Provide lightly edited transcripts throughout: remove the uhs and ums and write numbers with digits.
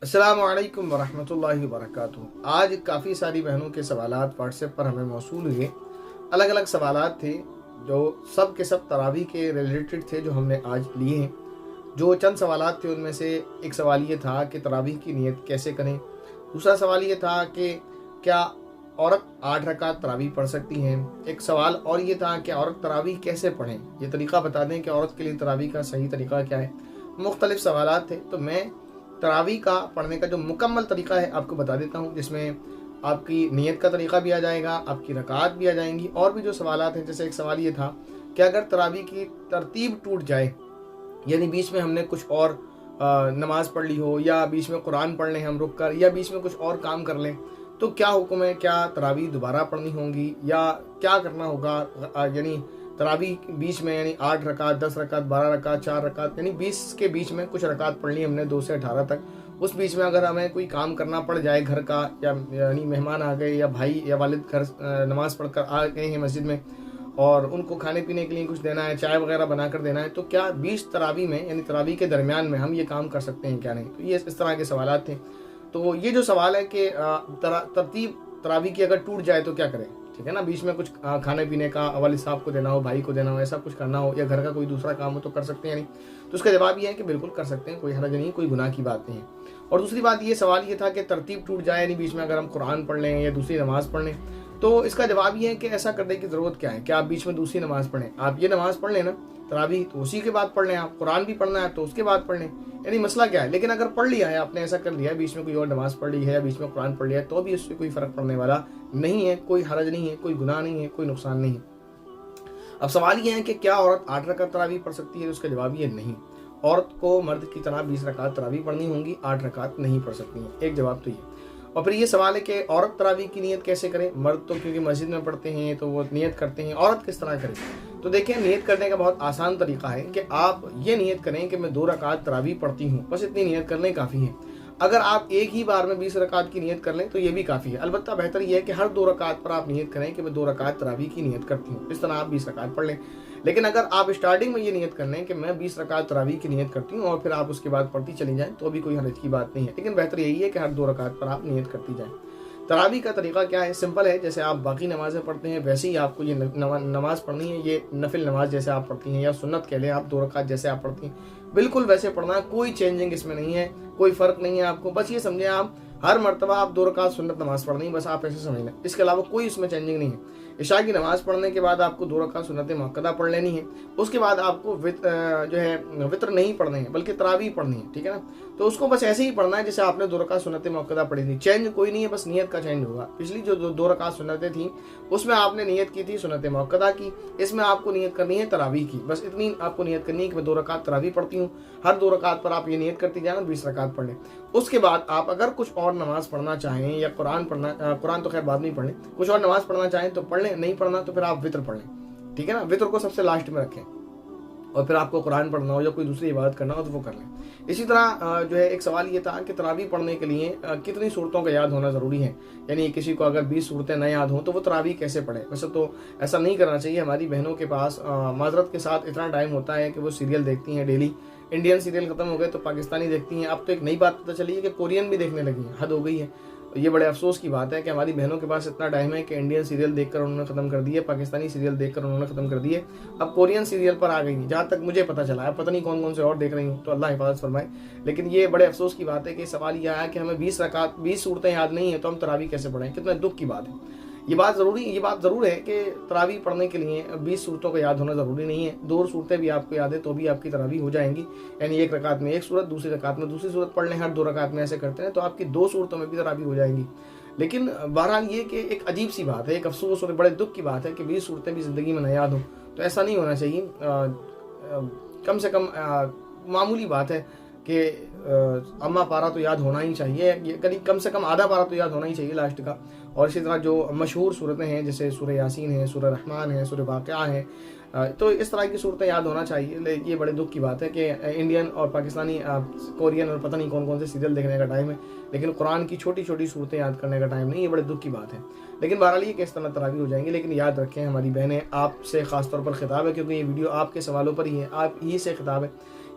السلام علیکم ورحمۃ اللہ وبرکاتہ۔ آج کافی ساری بہنوں کے سوالات واٹس ایپ پر ہمیں موصول ہوئے۔ الگ الگ سوالات تھے جو سب کے سب تراویح کے ریلیٹڈ تھے، جو ہم نے آج لیے ہیں۔ جو چند سوالات تھے ان میں سے ایک سوال یہ تھا کہ تراویح کی نیت کیسے کریں۔ دوسرا سوال یہ تھا کہ کیا عورت 8 رکعت تراویح پڑھ سکتی ہیں۔ ایک سوال اور یہ تھا کہ عورت تراویح کیسے پڑھیں، یہ طریقہ بتا دیں کہ عورت کے لیے تراویح کا صحیح طریقہ کیا ہے۔ مختلف سوالات تھے، تو میں تراویح کا پڑھنے کا جو مکمل طریقہ ہے آپ کو بتا دیتا ہوں، جس میں آپ کی نیت کا طریقہ بھی آ جائے گا، آپ کی رکعات بھی آ جائیں گی، اور بھی جو سوالات ہیں۔ جیسے ایک سوال یہ تھا کہ اگر تراویح کی ترتیب ٹوٹ جائے، یعنی بیچ میں ہم نے کچھ اور نماز پڑھ لی ہو، یا بیچ میں قرآن پڑھ لیں ہم رک کر، یا بیچ میں کچھ اور کام کر لیں، تو کیا حکم ہے؟ کیا تراویح دوبارہ پڑھنی ہوں گی یا کیا کرنا ہوگا؟ یعنی تراویح بیچ میں، یعنی 8 رکعت، 10 رکعت، 12 رکعت، 4 رکعت، یعنی 20 کے بیچ میں کچھ رکعت پڑھ لی ہم نے 2 سے 18 تک۔ اس بیچ میں اگر ہمیں کوئی کام کرنا پڑ جائے گھر کا، یا یعنی مہمان آ گئے، یا بھائی یا والد گھر نماز پڑھ کر آ گئے ہیں مسجد میں، اور ان کو کھانے پینے کے لیے کچھ دینا ہے، چائے وغیرہ بنا کر دینا ہے، تو کیا 20 تراویح میں، یعنی تراویح کے درمیان میں ہم یہ کام کر سکتے ہیں کیا نہیں؟ تو یہ اس طرح کے سوالات تھے۔ تو یہ جو سوال ہے کہ ترتیب تراویح کی اگر ٹوٹ جائے تو کیا کریں، ٹھیک ہے نا؟ بیچ میں کچھ کھانے پینے کا والد صاحب کو دینا ہو، بھائی کو دینا ہو، ایسا کچھ کرنا ہو، یا گھر کا کوئی دوسرا کام ہو، تو کر سکتے ہیں نہیں؟ تو اس کا جواب یہ ہے کہ بالکل کر سکتے ہیں، کوئی حرج نہیں، کوئی گناہ کی بات نہیں ہے۔ اور دوسری بات یہ سوال یہ تھا کہ ترتیب ٹوٹ جائے، یعنی بیچ میں اگر ہم قرآن پڑھ لیں یا دوسری نماز پڑھ لیں، تو اس کا جواب یہ ہے کہ ایسا کرنے کی ضرورت کیا ہے کہ آپ بیچ میں دوسری نماز پڑھیں۔ آپ یہ نماز پڑھ لیں نا تراویح، تو اسی کے بعد پڑھ لیں۔ آپ قرآن بھی پڑھنا ہے تو اس کے بعد پڑھ لیں، یعنی مسئلہ کیا ہے؟ لیکن اگر پڑھ لیا ہے آپ نے، ایسا کر لیا ہے، بیچ میں کوئی اور نماز پڑھ لی ہے یا بیچ میں قرآن پڑھ لیا ہے، تو بھی اس سے کوئی فرق پڑنے والا نہیں ہے، کوئی حرج نہیں ہے، کوئی گناہ نہیں ہے، کوئی نقصان نہیں ہے۔ اب سوال یہ ہے کہ کیا عورت 8 رکعت تراویح پڑھ سکتی ہے؟ اس کا جواب یہ نہیں۔ عورت کو مرد کی طرح 20 رکعت تراویح پڑھنی ہوں گی، 8 رکعت نہیں پڑھ سکتی ہیں۔ ایک جواب تو یہ۔ اور پھر یہ سوال ہے کہ عورت تراویح کی نیت کیسے کرے؟ مرد تو کیونکہ مسجد میں پڑھتے ہیں تو وہ نیت کرتے ہیں، عورت کس طرح کرے؟ تو دیکھیں، نیت کرنے کا بہت آسان طریقہ ہے کہ آپ یہ نیت کریں کہ میں 2 رکعت تراویح پڑھتی ہوں، بس اتنی نیت کرنے کافی ہے۔ اگر آپ ایک ہی بار میں 20 رکعت کی نیت کر لیں تو یہ بھی کافی ہے۔ البتہ بہتر یہ ہے کہ ہر 2 رکعت پر آپ نیت کریں کہ میں 2 رکعت تراویح کی نیت کرتی ہوں، اس طرح آپ 20 رکعت پڑھ لیں۔ لیکن اگر آپ اسٹارٹنگ میں یہ نیت کر لیں کہ میں 20 رکعت تراویح کی نیت کرتی ہوں، اور پھر آپ اس کے بعد پڑھتی چلی جائیں، تو بھی کوئی حرج کی بات نہیں ہے، لیکن بہتر یہی ہے کہ ہر 2 رکعت پر آپ نیت کرتی جائیں۔ تراویح کا طریقہ کیا ہے؟ سمپل ہے، جیسے آپ باقی نمازیں پڑھتے ہیں ویسے ہی آپ کو یہ نماز پڑھنی ہے۔ یہ نفل نماز جیسے آپ پڑھتی ہیں، یا سنت کہہ لیں آپ 2 رکعت جیسے آپ پڑھتی ہیں، بالکل ویسے پڑھنا ہے، کوئی چینجنگ اس میں نہیں ہے، کوئی فرق نہیں ہے آپ کو۔ بس یہ سمجھیں، آپ ہر مرتبہ آپ 2 رکعت سنت نماز پڑھنی ہے، بس آپ ایسے سمجھ لیں، اس کے علاوہ کوئی اس میں چینجنگ نہیں ہے۔ عشاء کی نماز پڑھنے کے بعد آپ کو 2 رکعت سنت مؤکدہ پڑھ لینی ہے، اس کے بعد آپ کو جو ہے وطر نہیں پڑھنے ہیں بلکہ تراویح پڑھنی ہے، ٹھیک ہے نا؟ تو اس کو بس ایسے ہی پڑھنا ہے جیسے آپ نے 2 رکعت سنت مؤکدہ پڑھی تھی، چینج کوئی نہیں ہے، بس نیت کا چینج ہوگا۔ پچھلی جو 2 رکعت سنتیں تھیں اس میں آپ نے نیت کی تھی سنت مؤکدہ کی، اس میں آپ کو نیت کرنی ہے تراویح کی، بس اتنی آپ کو نیت کرنی ہے کہ میں 2 رکعت تراویح پڑھتی ہوں۔ ہر 2 رکعت پر آپ یہ نیت کرتی جائیں اور 20 رکعت پڑھ لیں۔ اس کے بعد آپ اگر کچھ اور نماز پڑھنا چاہیں، یا قرآن تو خیر بعد میں پڑھ لیں، کچھ اور نماز پڑھنا چاہیں تو پڑھ لیں، نہیں پڑھنا تو پھر آپ وطر پڑھ لیں، ٹھیک ہے نا؟ وطر کو سب سے لاسٹ میں رکھیں، اور پھر آپ کو قرآن پڑھنا ہو یا کوئی دوسری عبادت کرنا ہو تو وہ کر لیں۔ اسی طرح جو ہے ایک سوال یہ تھا کہ تراویح پڑھنے کے لیے کتنی صورتوں کا یاد ہونا ضروری ہے، یعنی کسی کو اگر 20 صورتیں نہ یاد ہوں تو وہ تراویح کیسے پڑھے؟ ویسے تو ایسا نہیں کرنا چاہیے، ہماری بہنوں کے پاس معذرت کے ساتھ اتنا ٹائم ہوتا ہے کہ وہ سیریل دیکھتی ہیں ڈیلی۔ انڈین سیریل ختم ہو گئے تو پاکستانی دیکھتی ہیں، اب تو ایک نئی بات پتہ چلی ہے کہ کورین بھی دیکھنے لگی ہیں، حد ہو گئی ہے۔ یہ بڑے افسوس کی بات ہے کہ ہماری بہنوں کے پاس اتنا ٹائم ہے کہ انڈین سیریل دیکھ کر انہوں نے ختم کر دیے، پاکستانی سیریل دیکھ کر انہوں نے ختم کر دیے، اب کورین سیریل پر آ گئی ہیں، جہاں تک مجھے پتہ چلا ہے، پتہ نہیں کون کون سے اور دیکھ رہی ہوں، تو اللہ حفاظت فرمائے۔ لیکن یہ بڑے افسوس کی بات ہے کہ سوال یہ آیا کہ ہمیں 20 صورتیں یاد نہیں ہیں تو ہم تراویح کیسے پڑھیں؟ کتنا دکھ کی بات ہے۔ یہ بات ضرور ہے کہ تراویح پڑھنے کے لیے 20 صورتوں کا یاد ہونا ضروری نہیں ہے، 2 صورتیں بھی آپ کو یاد ہے تو بھی آپ کی تراویح ہو جائیں گی، یعنی ایک رکعت میں ایک صورت، دوسری رکعت میں دوسری صورت پڑھ لیں، ہر 2 رکعت میں ایسے کرتے ہیں تو آپ کی 2 صورتوں میں بھی تراویح ہو جائیں گی۔ لیکن بہرحال یہ کہ ایک عجیب سی بات ہے، ایک افسوس اور بڑے دکھ کی بات ہے کہ 20 صورتیں بھی زندگی میں نہ یاد ہوں، تو ایسا نہیں ہونا چاہیے۔ کم سے کم معمولی بات ہے کہ اما پارا تو یاد ہونا ہی چاہیے، کم سے کم آدھا پارا تو یاد ہونا ہی چاہیے لاسٹ کا۔ اور اسی طرح جو مشہور صورتیں ہیں جیسے سورہ یاسین ہے، سورہ رحمان ہے، سورہ واقعہ ہے، تو اس طرح کی صورتیں یاد ہونا چاہیے۔ یہ بڑے دکھ کی بات ہے کہ انڈین اور پاکستانی کورین اور پتہ نہیں کون کون سے سیریل دیکھنے کا ٹائم ہے، لیکن قرآن کی چھوٹی چھوٹی صورتیں یاد کرنے کا ٹائم نہیں، یہ بڑے دکھ کی بات ہے۔ لیکن بہرحال یہ کہ اس طرح تراویح ہو جائیں گے، لیکن یاد رکھیں ہماری بہنیں، آپ سے خاص طور پر خطاب ہے کیونکہ یہ ویڈیو آپ کے سوالوں پر ہی ہے، آپ ہی سے خطاب ہے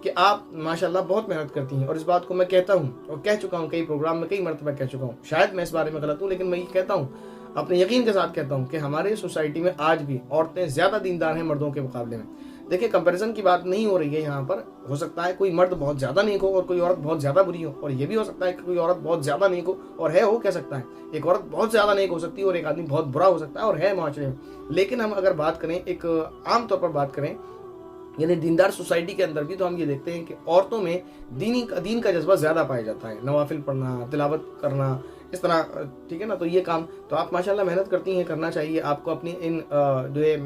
کہ آپ ماشاءاللہ بہت محنت کرتی ہیں، اور اس بات کو میں کہتا ہوں اور کہہ چکا ہوں، کئی پروگرام میں کئی مرتبہ کہہ چکا ہوں، شاید میں اس بارے میں غلط ہوں لیکن میں یہ کہتا ہوں، اپنے یقین کے ساتھ کہتا ہوں کہ ہمارے سوسائٹی میں آج بھی عورتیں زیادہ دیندار ہیں مردوں کے مقابلے میں۔ دیکھیں کمپیریزن کی بات نہیں ہو رہی ہے یہاں پر، ہو سکتا ہے کوئی مرد بہت زیادہ نیک ہو اور کوئی عورت بہت زیادہ بری ہو، اور یہ بھی ہو سکتا ہے کہ کوئی عورت بہت زیادہ نیک ہو اور ہو کہہ سکتا ہے، ایک عورت بہت زیادہ نیک ہو سکتی ہے اور ایک آدمی بہت برا ہو سکتا ہے اور ہے معاشرے میں۔ لیکن ہم اگر بات کریں ایک عام طور پر بات کریں یعنی دیندار سوسائٹی کے اندر بھی، تو ہم یہ دیکھتے ہیں کہ عورتوں میں دین کا جذبہ زیادہ پایا جاتا ہے، نوافل پڑھنا، تلاوت کرنا، اس طرح، ٹھیک ہے نا۔ تو یہ کام تو آپ ماشاءاللہ محنت کرتی ہیں، کرنا چاہیے آپ کو، اپنی ان جو ہے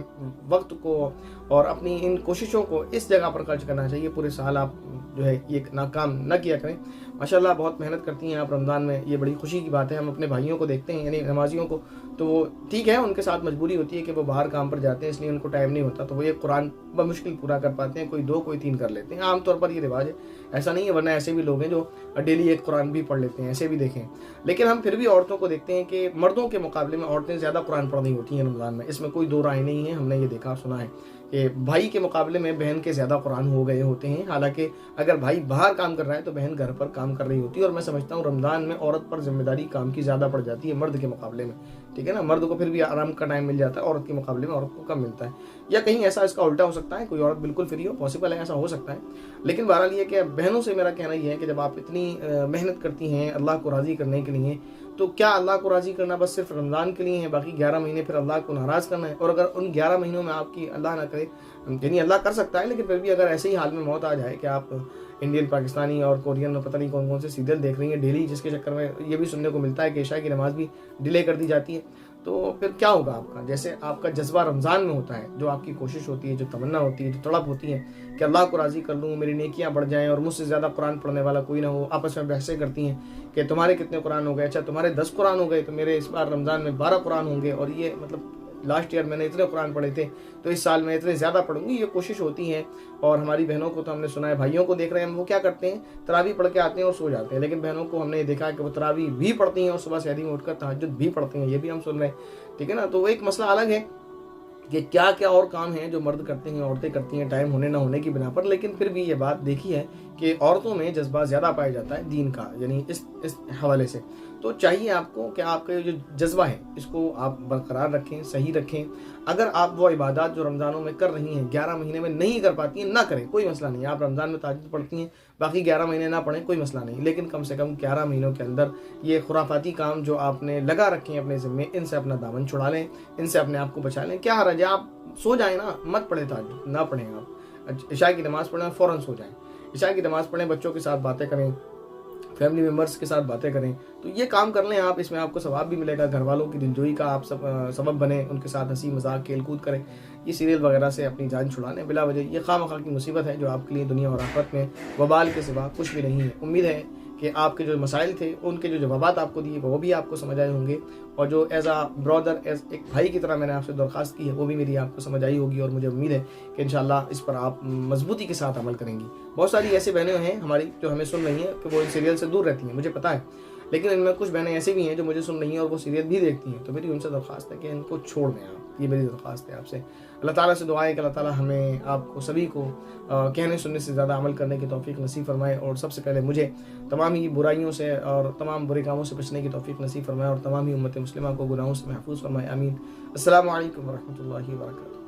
وقت کو اور اپنی ان کوششوں کو اس جگہ پر خرچ کرنا چاہیے۔ پورے سال آپ جو ہے یہ ناکام نہ کیا کریں۔ ماشاءاللہ بہت محنت کرتی ہیں آپ رمضان میں، یہ بڑی خوشی کی بات ہے۔ ہم اپنے بھائیوں کو دیکھتے ہیں یعنی نمازیوں کو، تو وہ ٹھیک ہے ان کے ساتھ مجبوری ہوتی ہے کہ وہ باہر کام پر جاتے ہیں، اس لیے ان کو ٹائم نہیں ہوتا، تو وہ یہ قرآن بمشکل پورا کر پاتے ہیں، کوئی 2 کوئی 3 کر لیتے ہیں، عام طور پر یہ رواج ہے، ایسا نہیں ہے، ورنہ ایسے بھی لوگ ہیں جو ڈیلی ایک قرآن بھی پڑھ لیتے ہیں، ایسے بھی دیکھیں۔ لیکن ہم پھر بھی عورتوں کو دیکھتے ہیں کہ مردوں کے مقابلے میں عورتیں زیادہ قرآن پڑھ رہی ہوتی ہیں رمضان میں، اس میں کوئی 2 رائے نہیں ہے، ہم نے یہ دیکھا سنا ہے کہ بھائی کے مقابلے میں بہن کے زیادہ قرآن ہو گئے ہوتے ہیں۔ حالانکہ اگر بھائی باہر کام کر رہا ہے تو بہن گھر پر کام کر رہی ہوتی ہے، اور میں سمجھتا ہوں رمضان میں عورت پر ذمہ داری کام کی زیادہ پڑ جاتی ہے مرد کے مقابلے میں، ٹھیک ہے نا۔ مرد کو پھر بھی آرام کا ٹائم مل جاتا ہے، عورت کے مقابلے میں عورت کو کم ملتا ہے، یا کہیں ایسا اس کا الٹا ہو سکتا ہے، کوئی عورت بالکل فری ہو، پاسبل ہے، ایسا ہو سکتا ہے۔ لیکن بہرحال یہ کہ بہنوں سے میرا کہنا یہ ہے کہ جب آپ اتنی محنت کرتی ہیں اللہ کو راضی کرنے کے لیے، تو کیا اللہ کو راضی کرنا بس صرف رمضان کے لیے ہے، باقی 11 مہینے پھر اللہ کو ناراض کرنا ہے؟ اور اگر ان 11 مہینوں میں آپ کی اللہ نہ کرے، یعنی اللہ کر سکتا ہے لیکن پھر بھی اگر ایسے ہی حال میں موت آ جائے کہ آپ انڈین، پاکستانی اور کورین میں پتہ نہیں کون کون سے سیریل دیکھ رہی ہیں ڈیلی، جس کے چکر میں یہ بھی سننے کو ملتا ہے کہ عشاء کی نماز بھی ڈیلے کر دی جاتی ہے، تو پھر کیا ہوگا آپ کا؟ جیسے آپ کا جذبہ رمضان میں ہوتا ہے، جو آپ کی کوشش ہوتی ہے، جو تمنا ہوتی ہے، جو تڑپ ہوتی ہے کہ اللہ کو راضی کر لوں، میری نیکیاں بڑھ جائیں اور مجھ سے زیادہ قرآن پڑھنے والا کوئی نہ ہو، آپس میں بحثیں کرتی ہیں کہ تمہارے کتنے قرآن ہو گئے، اچھا تمہارے 10 قرآن ہو گئے تو میرے اس بار رمضان میں 12 قرآن ہوں گے، اور یہ مطلب لاسٹ ایئر میں نے اتنے قرآن پڑھے تھے تو اس سال میں اتنے زیادہ پڑھوں گی، یہ کوشش ہوتی ہے۔ اور ہماری بہنوں کو تو ہم نے سنا ہے، بھائیوں کو دیکھ رہے ہیں ہم، وہ کیا کرتے ہیں، تراویح پڑھ کے آتے ہیں اور سو جاتے ہیں، لیکن بہنوں کو ہم نے دیکھا کہ وہ تراویح بھی پڑھتی ہیں اور صبح سحری میں اٹھ کر تہجد بھی پڑھتی ہیں، یہ بھی ہم سن رہے ہیں، ٹھیک ہے نا۔ تو وہ ایک مسئلہ الگ ہے کہ کیا کیا اور کام ہیں جو مرد کرتے ہیں، عورتیں کرتی ہیں، ٹائم ہونے نہ ہونے کی بنا پر، لیکن پھر بھی یہ بات دیکھی ہے کہ عورتوں میں جذبہ زیادہ پایا جاتا ہے دین کا، یعنی اس حوالے سے۔ تو چاہیے آپ کو کہ آپ کا جو جذبہ ہے اس کو آپ برقرار رکھیں، صحیح رکھیں۔ اگر آپ وہ عبادات جو رمضانوں میں کر رہی ہیں 11 مہینے میں نہیں کر پاتی ہیں، نہ کریں، کوئی مسئلہ نہیں، آپ رمضان میں تہجد پڑھتی ہیں، باقی 11 مہینے نہ پڑھیں، کوئی مسئلہ نہیں، لیکن کم سے کم 11 مہینوں کے اندر یہ خرافاتی کام جو آپ نے لگا رکھے ہیں اپنے ذمے، ان سے اپنا دامن چھڑا لیں، ان سے اپنے آپ کو بچا لیں۔ کیا حرج ہے، آپ سو جائیں نا، مت پڑھیں تہجد، نہ پڑھیں، آپ عشاء کی نماز پڑھیں، فوراً سو جائیں، عشاء کی نماز پڑھیں، بچوں کے ساتھ باتیں کریں، فیملی ممبرس کے ساتھ باتیں کریں، تو یہ کام کر لیں آپ، اس میں آپ کو ثواب بھی ملے گا، گھر والوں کی دلجوئی کا آپ سبب بنیں، ان کے ساتھ ہنسی مذاق کھیل کود کریں، یہ سیریل وغیرہ سے اپنی جان چھڑا لیں بلا وجہ، یہ خواہ کی مصیبت ہے جو آپ کے لیے دنیا اور آخرت میں وبال کے سوا کچھ بھی نہیں ہے۔ امید ہے کہ آپ کے جو مسائل تھے ان کے جو جوابات آپ کو دیے وہ بھی آپ کو سمجھ آئے ہوں گے، اور جو ایز اے برادر، ایز ایک بھائی کی طرح میں نے آپ سے درخواست کی ہے وہ بھی میری آپ کو سمجھ آئی ہوگی، اور مجھے امید ہے کہ انشاءاللہ اس پر آپ مضبوطی کے ساتھ عمل کریں گی۔ بہت ساری ایسی بہنیں ہیں ہماری جو ہمیں سن رہی ہیں کہ وہ ان سیریل سے دور رہتی ہیں، مجھے پتا ہے، لیکن ان میں کچھ بہنیں ایسی بھی ہیں جو مجھے سن رہی ہیں اور وہ سیریل بھی دیکھتی ہیں، تو میری ان سے درخواست ہے کہ ان کو چھوڑ دیں آپ، یہ میری درخواست ہے آپ سے۔ اللہ تعالیٰ سے دعا ہے کہ اللہ تعالیٰ ہمیں آپ کو سبھی کو کہنے سننے سے زیادہ عمل کرنے کی توفیق نصیب فرمائے، اور سب سے پہلے مجھے تمام ہی برائیوں سے اور تمام برے کاموں سے بچنے کی توفیق نصیب فرمائے، اور تمام ہی امت مسلمہ کو گناہوں سے محفوظ فرمائے، آمین۔ السلام علیکم ورحمۃ اللہ وبرکاتہ۔